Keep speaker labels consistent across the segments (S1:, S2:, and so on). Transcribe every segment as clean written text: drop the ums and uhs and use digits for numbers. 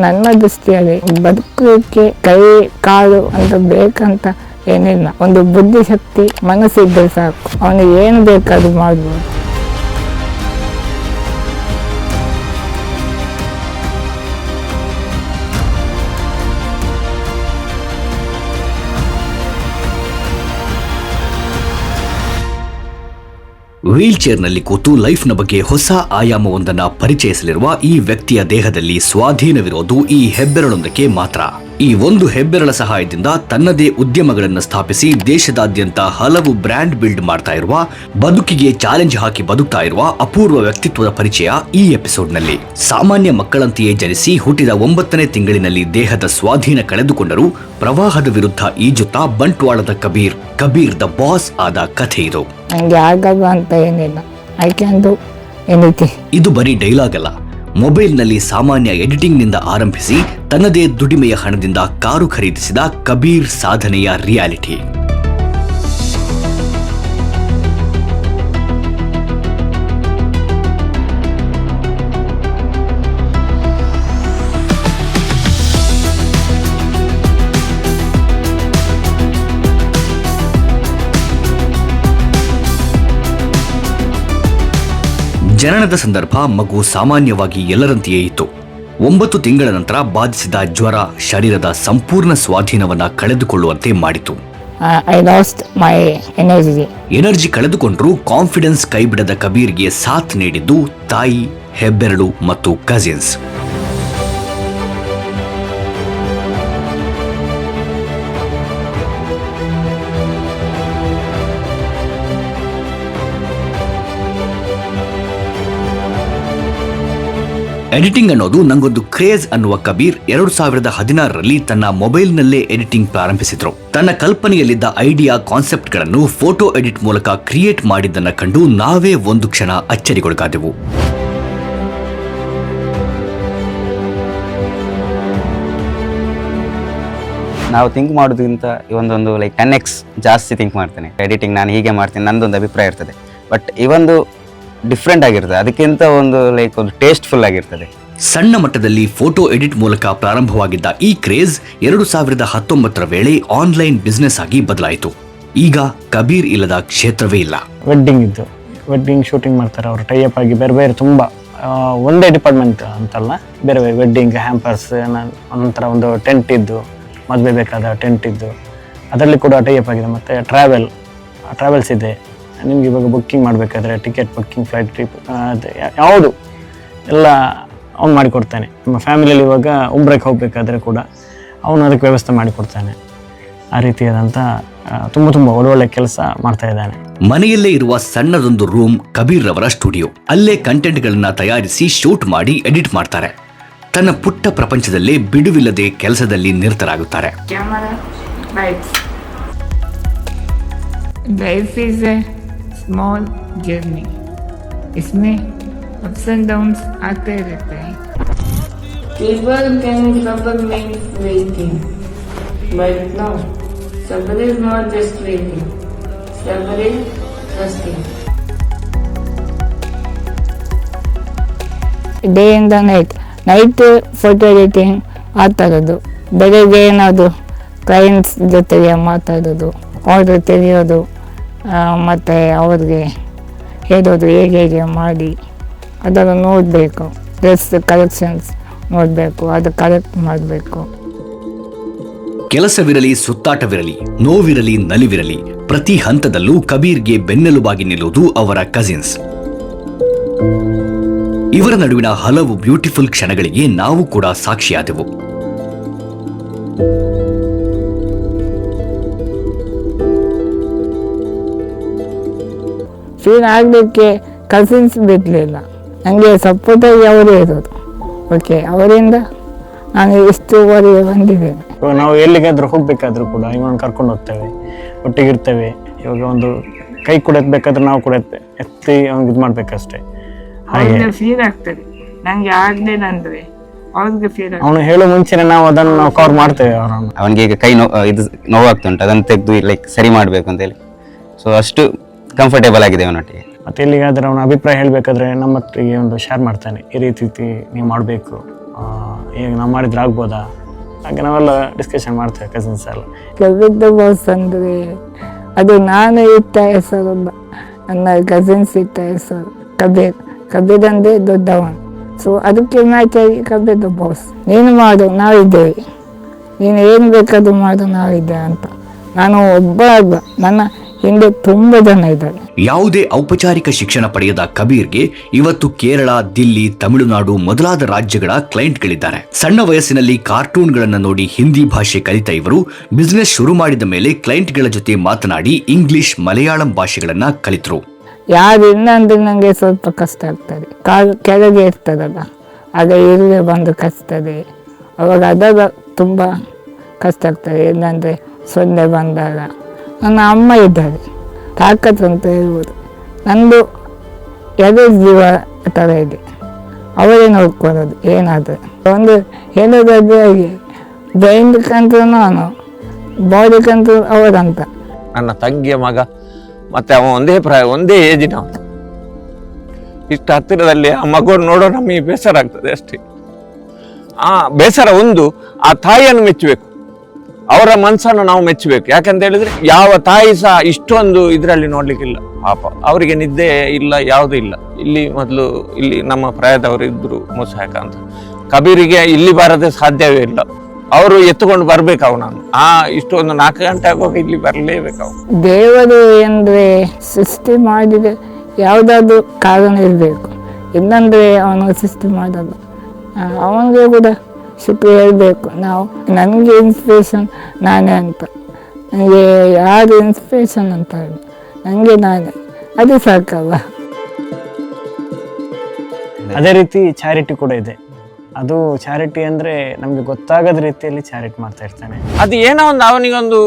S1: ನನ್ನ ದೃಷ್ಟಿಯಲ್ಲಿ ಬದುಕೋಕೆ ಕೈ ಕಾಲು ಅಂತ ಬೇಕಂತ ಏನಿಲ್ಲ, ಒಂದು ಬುದ್ಧಿಶಕ್ತಿ ಮನಸ್ಸಿದ್ರೆ ಸಾಕು, ಅವನಿಗೆ ಏನು ಬೇಕಾದ್ರೂ ಮಾಡ್ಬೋದು.
S2: ವೀಲ್ ಚೇರ್ನಲ್ಲಿ ಕೂತು ಲೈಫ್ನ ಬಗ್ಗೆ ಹೊಸ ಆಯಾಮವೊಂದನ್ನು ಪರಿಚಯಿಸಲಿರುವ ಈ ವ್ಯಕ್ತಿಯ ದೇಹದಲ್ಲಿ ಸ್ವಾಧೀನವಿರೋದು ಈ ಹೆಬ್ಬೆರಳೊಂದಕ್ಕೆ ಮಾತ್ರ. ಈ ಒಂದು ಹೆಬ್ಬೆರಳ ಸಹಾಯದಿಂದ ತನ್ನದೇ ಉದ್ಯಮಗಳನ್ನು ಸ್ಥಾಪಿಸಿ ದೇಶದಾದ್ಯಂತ ಹಲವು ಬ್ರ್ಯಾಂಡ್ ಬಿಲ್ಡ್ ಮಾಡ್ತಾ ಇರುವ, ಬದುಕಿಗೆ ಚಾಲೆಂಜ್ ಹಾಕಿ ಬದುಕ್ತಾ ಇರುವ ಅಪೂರ್ವ ವ್ಯಕ್ತಿತ್ವದ ಪರಿಚಯ ಈ ಎಪಿಸೋಡ್ನಲ್ಲಿ. ಸಾಮಾನ್ಯ ಮಕ್ಕಳಂತೆಯೇ ಜನಿಸಿ ಹುಟ್ಟಿದ 9ನೇ ತಿಂಗಳಿನಲ್ಲಿ ದೇಹದ ಸ್ವಾಧೀನ ಕಳೆದುಕೊಂಡರೂ ಪ್ರವಾಹದ ವಿರುದ್ಧ ಈಜುತ್ತಾ ಬಂಟ್ವಾಳದ ಕಬೀರ್ ದ ಬಾಸ್ ಆದ ಕಥೆ ಇದು.
S1: ನನಗೆ ಆಗಲ್ಲ ಅಂತ ಏನಿಲ್ಲ, ಐ ಕ್ಯಾನ್ ಡು ಎನಿಥಿಂಗ್.
S2: ಇದು ಬರೀ ಡೈಲಾಗ್ ಅಲ್ಲ, ಮೊಬೈಲ್ನಲ್ಲಿ ಸಾಮಾನ್ಯ ಎಡಿಟಿಂಗ್ನಿಂದ ಆರಂಭಿಸಿ ತನ್ನದೇ ದುಡಿಮೆಯ ಹಣದಿಂದ ಕಾರು ಖರೀದಿಸಿದ ಕಬೀರ್ ಸಾಧನೆಯ ರಿಯಾಲಿಟಿ. ಜನನದ ಸಂದರ್ಭ ಮಗು ಸಾಮಾನ್ಯವಾಗಿ ಎಲ್ಲರಂತೆಯೇ ಇತ್ತು. 9 ತಿಂಗಳ ನಂತರ ಬಾಧಿಸಿದ ಜ್ವರ ಶರೀರದ ಸಂಪೂರ್ಣ ಸ್ವಾಧೀನವನ್ನ ಕಳೆದುಕೊಳ್ಳುವಂತೆ ಮಾಡಿತು. ಎನರ್ಜಿ ಕಳೆದುಕೊಂಡ್ರೂ ಕಾನ್ಫಿಡೆನ್ಸ್ ಕೈಬಿಡದ ಕಬೀರ್ಗೆ ಸಾಥ್ ನೀಡಿದ್ದು ತಾಯಿ, ಹೆಬ್ಬೆರಳು ಮತ್ತು ಕಸಿನ್ಸ್. ಎಡಿಟಿಂಗ್ ಅನ್ನೋದು ನಂಗೊಂದು ಕ್ರೇಜ್ ಅನ್ನುವ ಕಬೀರ್ 2016ರಲ್ಲಿ ತನ್ನ ಮೊಬೈಲ್ನಲ್ಲೇ ಎಡಿಟಿಂಗ್ ಪ್ರಾರಂಭಿಸಿದ್ರು. ತನ್ನ ಕಲ್ಪನೆಯಲ್ಲಿದ್ದ ಐಡಿಯಾ ಕಾನ್ಸೆಪ್ಟ್ಗಳನ್ನು ಫೋಟೋ ಎಡಿಟ್ ಮೂಲಕ ಕ್ರಿಯೇಟ್ ಮಾಡಿದ್ದನ್ನ ಕಂಡು ನಾವೇ ಒಂದು ಕ್ಷಣ ಅಚ್ಚರಿಗೊಳಗಾದೆವು.
S3: ನಾವು ಥಿಂಕ್ ಮಾಡೋದಕ್ಕಿಂತ ಒಂದೊಂದು ಲೈಕ್ 10x ಜಾಸ್ತಿ ಥಿಂಕ್ ಮಾಡ್ತೇನೆ. ಎಡಿಟಿಂಗ್ ನಾನು ಹೀಗೆ ಮಾಡ್ತೀನಿ, ನಂದೊಂದು ಅಭಿಪ್ರಾಯ ಇರ್ತದೆ. ಬಟ್ ಇವೊಂದು ಡಿಫ್ರೆಂಟ್ ಆಗಿರ್ತದೆ, ಅದಕ್ಕಿಂತ ಒಂದು ಲೈಕ್ ಒಂದು ಟೇಸ್ಟ್ಫುಲ್ ಆಗಿರ್ತದೆ.
S2: ಸಣ್ಣ ಮಟ್ಟದಲ್ಲಿ ಫೋಟೋ ಎಡಿಟ್ ಮೂಲಕ ಪ್ರಾರಂಭವಾಗಿದ್ದ ಈ ಕ್ರೇಜ್ 2019ರ ವೇಳೆ ಆನ್ಲೈನ್ ಬಿಸ್ನೆಸ್ ಆಗಿ ಬದಲಾಯಿತು. ಈಗ ಕಬೀರ್ ಇಲ್ಲದ ಕ್ಷೇತ್ರವೇ ಇಲ್ಲ.
S4: ವೆಡ್ಡಿಂಗ್ ಶೂಟಿಂಗ್ ಮಾಡ್ತಾರೆ ಅವರು, ಟೈಅಪ್ ಆಗಿ ಬೇರೆ ಬೇರೆ ತುಂಬ ಒಂದೇ ಡಿಪಾರ್ಟ್ಮೆಂಟ್ ಅಂತಲ್ಲ, ಬೇರೆ ಬೇರೆ ವೆಡ್ಡಿಂಗ್ ಹ್ಯಾಂಪರ್ಸ್, ನಂತರ ಒಂದು ಟೆಂಟ್ ಇದ್ದು, ಮದುವೆ ಬೇಕಾದ ಟೆಂಟ್ ಇದ್ದು, ಅದರಲ್ಲಿ ಕೂಡ ಟೈಅಪ್ ಆಗಿದೆ. ಮತ್ತು ಟ್ರಾವೆಲ್ಸ್ ಇದೆ, ನಿಮ್ಗೆ ಇವಾಗ ಬುಕ್ಕಿಂಗ್ ಮಾಡಬೇಕಾದ್ರೆ ಟಿಕೆಟ್ ಬುಕ್ಕಿಂಗ್, ಫ್ಲೈಟ್ ಟ್ರಿಪ್, ಅದು ಯಾವುದು ಎಲ್ಲ ಅವ್ನು ಮಾಡಿಕೊಡ್ತಾನೆ. ನಮ್ಮ ಫ್ಯಾಮಿಲಿಯಲ್ಲಿ ಇವಾಗ ಉಮ್ರೆಗೆ ಹೋಗಬೇಕಾದ್ರೆ ಕೂಡ ಅವನು ಅದಕ್ಕೆ ವ್ಯವಸ್ಥೆ ಮಾಡಿಕೊಡ್ತಾನೆ. ಆ ರೀತಿಯಾದಂಥ ತುಂಬ ಒಳ್ಳೊಳ್ಳೆ ಕೆಲಸ ಮಾಡ್ತಾ ಇದ್ದಾನೆ.
S2: ಮನೆಯಲ್ಲೇ ಇರುವ ಸಣ್ಣದೊಂದು ರೂಮ್ ಕಬೀರ್ ರವರ ಸ್ಟುಡಿಯೋ. ಅಲ್ಲೇ ಕಂಟೆಂಟ್ಗಳನ್ನ ತಯಾರಿಸಿ ಶೂಟ್ ಮಾಡಿ ಎಡಿಟ್ ಮಾಡ್ತಾರೆ. ತನ್ನ ಪುಟ್ಟ ಪ್ರಪಂಚದಲ್ಲೇ ಬಿಡುವಿಲ್ಲದೆ ಕೆಲಸದಲ್ಲಿ ನಿರತರಾಗುತ್ತಾರೆ.
S1: Life is a small journey. इसमें ups and downs आते रहते हैं. People can suffer means waiting, but no, suffer is not just waiting. Suffer is trusting. Day in the night photo editing ಆಗ್ತಾಯಿರೋದು, ಬೆಳಗ್ಗೆ ಏನಾದ್ರು ಕ್ಲೈಂಟ್ಸ್ ಜೊತೆಗೆ ಮಾತಾಡೋದು, ಆರ್ಡರ್ ತೆರೆಯೋದು, ಮತ್ತು ಅವ್ರಿಗೆ ಹೇಳೋದು ಹೇಗೆ ಮಾಡಿ ಅದನ್ನು ನೋಡಬೇಕು. ಡ್ರೆಸ್ ಕಲೆಕ್ಷನ್ಸ್ ನೋಡಬೇಕು, ಅದು ಕಲೆಕ್ಟ್ ಮಾಡಬೇಕು.
S2: ಕೆಲಸವಿರಲಿ, ಸುತ್ತಾಟವಿರಲಿ, ನೋವಿರಲಿ, ನಲಿವಿರಲಿ, ಪ್ರತಿ ಹಂತದಲ್ಲೂ ಕಬೀರ್ಗೆ ಬೆನ್ನೆಲುಬಾಗಿ ನಿಲ್ಲುವುದು ಅವರ ಕಸಿನ್ಸ್. ಇವರ ನಡುವಿನ ಹಲವು ಬ್ಯೂಟಿಫುಲ್ ಕ್ಷಣಗಳಿಗೆ ನಾವು ಕೂಡ ಸಾಕ್ಷಿಯಾದೆವು.
S1: ಫೀಲ್ ಆಗಲಿಕ್ಕೆ ಕಸಿನ್ಸ್ ಬಿಡಲಿಲ್ಲ, ನನಗೆ ಸಪೋರ್ಟಾಗಿ ಅವರೇ ಇರೋದು. ಓಕೆ, ಅವರಿಂದ ನಾನು ಇಷ್ಟುವರೆಗೆ ಬಂದಿದ್ದೇನೆ.
S4: ಇವಾಗ ನಾವು ಎಲ್ಲಿಗಾದ್ರೂ ಹೋಗ್ಬೇಕಾದ್ರೂ ಕೂಡ ಇವನು ಕರ್ಕೊಂಡು ಹೋಗ್ತೇವೆ, ಒಟ್ಟಿಗಿರ್ತೇವೆ. ಇವಾಗ ಒಂದು ಕೈ ಕೂಡ ಎತ್ತಬೇಕಾದ್ರೆ ನಾವು ಕೂಡ ಎತ್ತಿ ಅವ್ನಿಗೆ ಇದು ಮಾಡಬೇಕಷ್ಟೇ.
S1: ಹಾಗೆ ಫೀಲ್ ಆಗ್ತದೆ ನನಗೆ ಆಗಲಿಲ್ಲ ಅಂದರೆ ಅವ್ರಿಗೆ ಫೀಲ್.
S4: ಅವನು ಹೇಳೋ ಮುಂಚೆನೆ ನಾವು ಅದನ್ನು ಕವರ್ ಮಾಡ್ತೇವೆ.
S3: ಅವನಿಗೆ ಈಗ ಕೈ ನೋವಾಗ್ತುಂಟು, ಅದನ್ನು ತೆಗೆದು ಲೈಕ್ ಸರಿ ಮಾಡಬೇಕು ಅಂತೇಳಿ. ಸೊ ಅಷ್ಟು ಕಂಫರ್ಟೇಬಲ್ ಆಗಿದೆ ಅವನೊಟ್ಟಿಗೆ.
S4: ಮತ್ತು ಎಲ್ಲಿಗಾದ್ರೆ ಅವನ ಅಭಿಪ್ರಾಯ ಹೇಳಬೇಕಾದ್ರೆ ನಮ್ಮೊಟ್ಟಿಗೆ ಒಂದು ಶೇರ್ ಮಾಡ್ತಾನೆ, ಈ ರೀತಿ ನೀವು ಮಾಡಬೇಕು ಈಗ ನಾವು ಮಾಡಿದ್ರೆ ಆಗ್ಬೋದಾ, ಹಾಗೆ ನಾವೆಲ್ಲ ಡಿಸ್ಕಷನ್ ಮಾಡ್ತೇವೆ ಕಸಿನ್ಸ್ ಎಲ್ಲ.
S1: ಕಬೀರ್ ಬಾಸ್ ಅಂದರೆ ಅದು ನಾನು ಇಟ್ಟ ಹೆಸರಲ್ಲ, ನನ್ನ ಕಸಿನ್ಸ್ ಇಟ್ಟ ಹೆಸರು ಕಬೀರ್ ಅಂದರೆ ದೊಡ್ಡವನು. ಸೊ ಅದಕ್ಕೆ ಮ್ಯಾಚ್ ಆಗಿ ಕಬೀರ್ ಬಾಸ್, ನೀನು ಮಾಡು ನಾವಿದ್ದೇವೆ, ನೀನು ಏನು ಬೇಕಾದ್ರೂ ಮಾಡು ನಾವಿದ್ದೇವೆ ಅಂತ. ನಾನು ಒಬ್ಬ ಅಲ್ಲ, ನನ್ನ ಹಿಂದೆ ತುಂಬ ಜನ ಇದ್ದಾರೆ.
S2: ಯಾವುದೇ ಔಪಚಾರಿಕ ಶಿಕ್ಷಣ ಪಡೆಯದ ಕಬೀರ್ಗೆ ಇವತ್ತು ಕೇರಳ, ದಿಲ್ಲಿ, ತಮಿಳುನಾಡು ಮೊದಲಾದ ರಾಜ್ಯಗಳ ಕ್ಲೈಂಟ್ಗಳಿದ್ದಾರೆ. ಸಣ್ಣ ವಯಸ್ಸಿನಲ್ಲಿ ಕಾರ್ಟೂನ್ಗಳನ್ನು ನೋಡಿ ಹಿಂದಿ ಭಾಷೆ ಕಲಿತ ಇವರು ಬಿಸ್ನೆಸ್ ಶುರು ಮಾಡಿದ ಮೇಲೆ ಕ್ಲೈಂಟ್ಗಳ ಜೊತೆ ಮಾತನಾಡಿ ಇಂಗ್ಲಿಷ್, ಮಲಯಾಳಂ ಭಾಷೆಗಳನ್ನ ಕಲಿತರು.
S1: ಯಾರು ಇಲ್ಲ ಅಂದ್ರೆ ನನಗೆ ಸ್ವಲ್ಪ ಕಷ್ಟ ಆಗ್ತದೆ. ಕಾಲು ಕೆಳಗೆ ಇರ್ತದಲ್ಲ, ಆಗ ಇರುವೆ ಬಂದು ಕಚ್ತದೆ, ಅವಾಗ ಅದರ ತುಂಬ ಕಷ್ಟ ಆಗ್ತದೆ. ಏನಂದರೆ ಸೊನ್ನೆ ಬಂದಾಗ ನನ್ನ ಅಮ್ಮ ಇದ್ದಾರೆ, ತಾಕತ್ತು ಅಂತ ಹೇಳ್ಬೋದು. ನಂದು ಎದೆ ಜೀವ ಥರ ಇದೆ, ಅವರೇ ನೋಡ್ಕೊಳ್ಳೋದು ಏನಾದರೂ ಒಂದು ಹೇಳೋದಾದ್ರೆ ಹಾಗೆ ಬ್ರೈನ್ಕಂತೂ ನಾನು, ಬಾಡಿಗಂತೂ ಅವರಂತ.
S5: ನನ್ನ ತಂಗಿಯ ಮಗ, ಮತ್ತು ಅವ ಒಂದೇ ಏಜಿನ. ಇಷ್ಟು ಹತ್ತಿರದಲ್ಲಿ ಆ ಮಗುವನ್ನು ನೋಡೋ ನಮಗೆ ಬೇಸರ ಆಗ್ತದೆ ಅಷ್ಟೇ. ಬೇಸರ ಒಂದು, ಆ ತಾಯಿಯನ್ನು ಮೆಚ್ಚಬೇಕು, ಅವರ ಮನಸ್ಸನ್ನು ನಾವು ಮೆಚ್ಚಬೇಕು. ಯಾಕಂತ ಹೇಳಿದ್ರೆ ಯಾವ ತಾಯಿ ಸಹ ಇಷ್ಟೊಂದು ಇದರಲ್ಲಿ ನೋಡ್ಲಿಕ್ಕಿಲ್ಲ. ಪಾಪ ಅವರಿಗೆ ನಿದ್ದೆ ಇಲ್ಲ, ಯಾವುದೂ ಇಲ್ಲ. ಇಲ್ಲಿ ನಮ್ಮ ಪ್ರಾಯದವರು ಇದ್ರು, ಮುಸಾಕ ಅಂತ. ಕಬೀರಿಗೆ ಇಲ್ಲಿ ಬರದೆ ಸಾಧ್ಯವೇ ಇಲ್ಲ. ಅವರು ಎತ್ತುಕೊಂಡು ಬರ್ಬೇಕು ಅವನನ್ನು. ಇಷ್ಟೊಂದು 4 ಗಂಟೆ ಆಗುವಾಗ ಇಲ್ಲಿ ಬರಲೇಬೇಕು ಅವನು.
S1: ದೇವರು ಅಂದರೆ ಸೃಷ್ಟಿ ಮಾಡಿದ ಯಾವುದಾದ್ರೂ ಕಾರಣ ಇರಬೇಕು, ಇಲ್ಲಂದರೆ ಅವನು ಸೃಷ್ಟಿ ಮಾಡೋದು. ಅವನಿಗೆ ಕೂಡ ಶುಕ್ರ ಹೇಳಬೇಕು ನಾವು. ನನಗೆ ಇನ್ಸ್ಪಿರೇಷನ್ ನಾನೇ ಅಂತ, ನನಗೆ ಯಾರು ಇನ್ಸ್ಪಿರೇಷನ್ ಅಂತ ಹೇಳಿ ನನಗೆ ನಾನೇ, ಅದು ಸಾಕಲ್ಲ.
S4: ಅದೇ ರೀತಿ ಚಾರಿಟಿ ಕೂಡ ಇದೆ. ಅದು ಚಾರಿಟಿ ಅಂದರೆ ನಮಗೆ ಗೊತ್ತಾಗದ ರೀತಿಯಲ್ಲಿ ಚಾರಿಟಿ ಮಾಡ್ತಾ ಇರ್ತಾನೆ.
S5: ಅದು ಏನೋ ಒಂದು ಅವನಿಗೊಂದು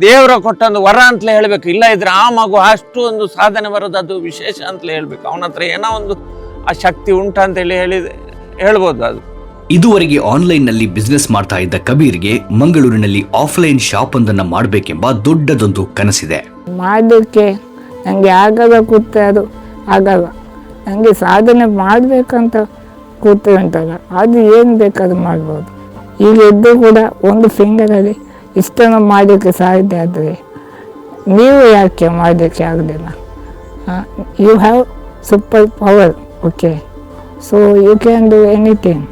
S5: ದೇವರ ಕೊಟ್ಟೊಂದು ವರ ಅಂತಲೇ ಹೇಳಬೇಕು. ಇಲ್ಲ ಇದ್ರೆ ಆ ಮಗು ಅಷ್ಟು ಒಂದು ಸಾಧನೆ ಬರೋದು ಅದು ವಿಶೇಷ ಅಂತಲೇ ಹೇಳಬೇಕು. ಅವನ ಹತ್ರ ಏನೋ ಒಂದು ಆ ಶಕ್ತಿ ಉಂಟಂತೇಳಿ ಹೇಳ್ಬೋದು. ಅದು
S2: ಇದುವರೆಗೆ ಆನ್ಲೈನ್ನಲ್ಲಿ ಬಿಸ್ನೆಸ್ ಮಾಡ್ತಾ ಇದ್ದ ಕಬೀರ್ಗೆ ಮಂಗಳೂರಿನಲ್ಲಿ ಆಫ್ಲೈನ್ ಶಾಪ್ ಒಂದನ್ನು ಮಾಡಬೇಕೆಂಬ ದೊಡ್ಡದೊಂದು ಕನಸಿದೆ.
S1: ಮಾಡಲಿಕ್ಕೆ ನನಗೆ ಆಗಲ್ಲ, ಕೂತೆ ಅದು ಆಗಲ್ಲ. ನನಗೆ ಸಾಧನೆ ಮಾಡಬೇಕಂತ ಕೂತು ಉಂಟಲ್ಲ, ಅದು ಏನು ಬೇಕಾದ್ರೂ ಮಾಡ್ಬೋದು. ಈಗ ಎದ್ದು ಕೂಡ ಒಂದು ಫಿಂಗರಲ್ಲಿ ಇಷ್ಟನ್ನು ಮಾಡಲಿಕ್ಕೆ ಸಾಧ್ಯ ಆದರೆ ನೀವು ಯಾಕೆ ಮಾಡಲಿಕ್ಕೆ ಆಗಲಿಲ್ಲ? You have super power, okay, so you can do anything.